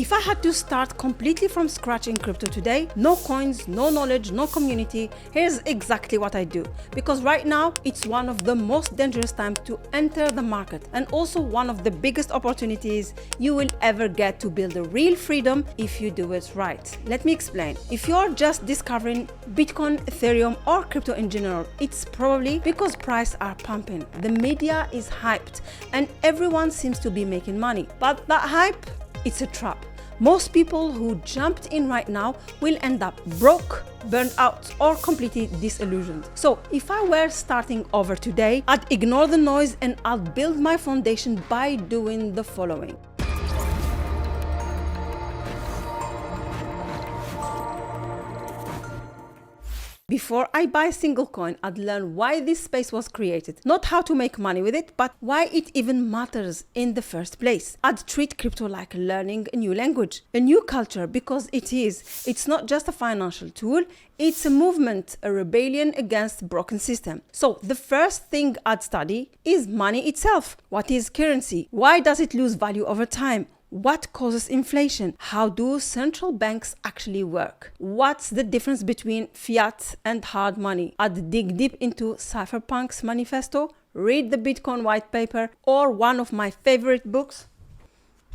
If I had to start completely from scratch in crypto today, no coins, no knowledge, no community, here's exactly what I do. Because right now, it's one of the most dangerous times to enter the market and also one of the biggest opportunities you will ever get to build a real freedom if you do it right. Let me explain. If you're just discovering Bitcoin, Ethereum, or crypto in general, it's probably because prices are pumping. The media is hyped and everyone seems to be making money. But that hype, it's a trap. Most people who jumped in right now will end up broke, burned out, or completely disillusioned. So if I were starting over today, I'd ignore the noise and I'd build my foundation by doing the following. Before I buy a single coin, I'd learn why this space was created. Not how to make money with it, but why it even matters in the first place. I'd treat crypto like learning a new language, a new culture, because it is. It's not just a financial tool, it's a movement, a rebellion against broken system. So the first thing I'd study is money itself. What is currency? Why does it lose value over time? What causes inflation? How do central banks actually work? What's the difference between fiat and hard money? I'd dig deep into Cypherpunk's manifesto, read the Bitcoin white paper, or one of my favorite books,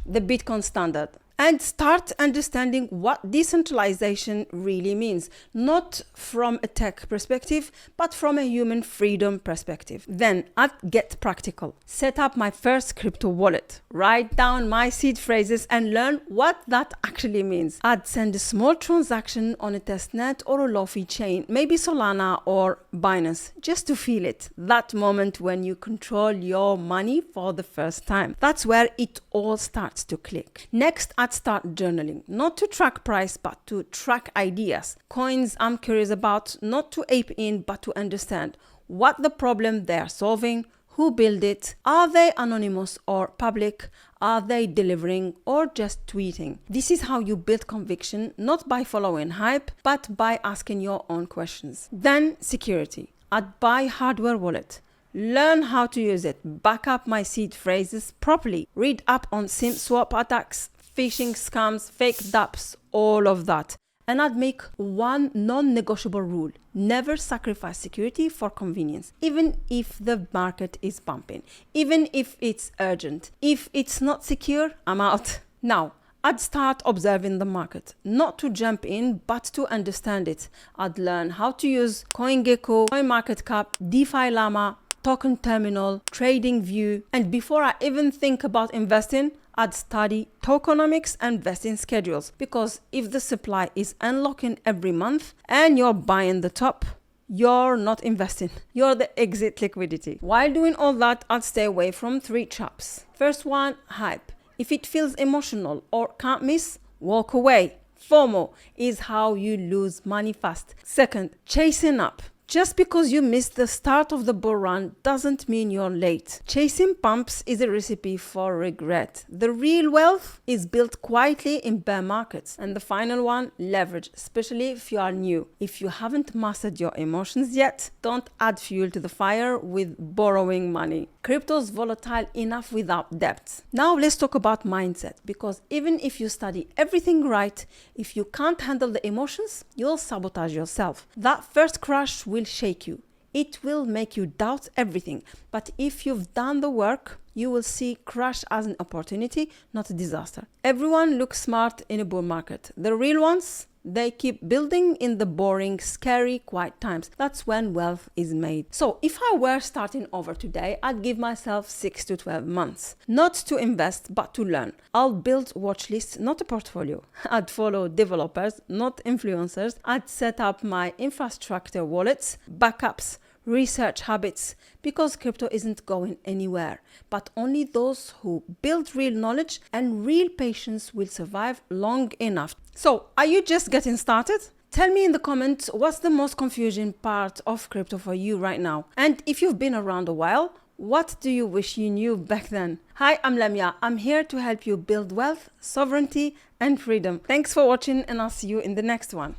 The Bitcoin Standard, and start understanding what decentralization really means, not from a tech perspective, but from a human freedom perspective. Then I'd get practical. Set up my first crypto wallet, write down my seed phrases and learn what that actually means. I'd send a small transaction on a testnet or a low-fee chain, maybe Solana or Binance, just to feel it. That moment when you control your money for the first time. That's where it all starts to click. Next, I'd start journaling, not to track price, but to track ideas. Coins I'm curious about, not to ape in, but to understand what the problem they're solving, who built it, are they anonymous or public, are they delivering or just tweeting. This is how you build conviction, not by following hype, but by asking your own questions. Then security. I'd buy hardware wallet. Learn how to use it, back up my seed phrases properly, read up on SIM swap attacks, phishing scams, fake dApps, all of that. And I'd make one non-negotiable rule. Never sacrifice security for convenience, even if the market is bumping, even if it's urgent. If it's not secure, I'm out. Now, I'd start observing the market, not to jump in, but to understand it. I'd learn how to use CoinGecko, CoinMarketCap, DeFi Llama, Token Terminal, TradingView, and before I even think about investing, I'd study tokenomics and vesting schedules, because if the supply is unlocking every month and you're buying the top, you're not investing. You're the exit liquidity. While doing all that, I'd stay away from 3 traps. First one, hype. If it feels emotional or can't miss, walk away. FOMO is how you lose money fast. Second, chasing up. Just because you missed the start of the bull run doesn't mean you're late. Chasing pumps is a recipe for regret. The real wealth is built quietly in bear markets. And the final one, leverage, especially if you are new. If you haven't mastered your emotions yet, don't add fuel to the fire with borrowing money. Crypto's volatile enough without depth. Now let's talk about mindset, because even if you study everything right, if you can't handle the emotions, you'll sabotage yourself. That first crash will shake you. It will make you doubt everything. But if you've done the work, you will see crash as an opportunity, not a disaster. Everyone looks smart in a bull market. The real ones, they keep building in the boring, scary, quiet times. That's when wealth is made. So if I were starting over today, I'd give myself 6 to 12 months. Not to invest, but to learn. I'll build watch lists, not a portfolio. I'd follow developers, not influencers. I'd set up my infrastructure wallets, backups, research habits, because crypto isn't going anywhere. But only those who build real knowledge and real patience will survive long enough. So, are you just getting started? Tell me in the comments what's the most confusing part of crypto for you right now. And if you've been around a while, what do you wish you knew back then? Hi, I'm Lamia. I'm here to help you build wealth, sovereignty, and freedom. Thanks for watching, and I'll see you in the next one.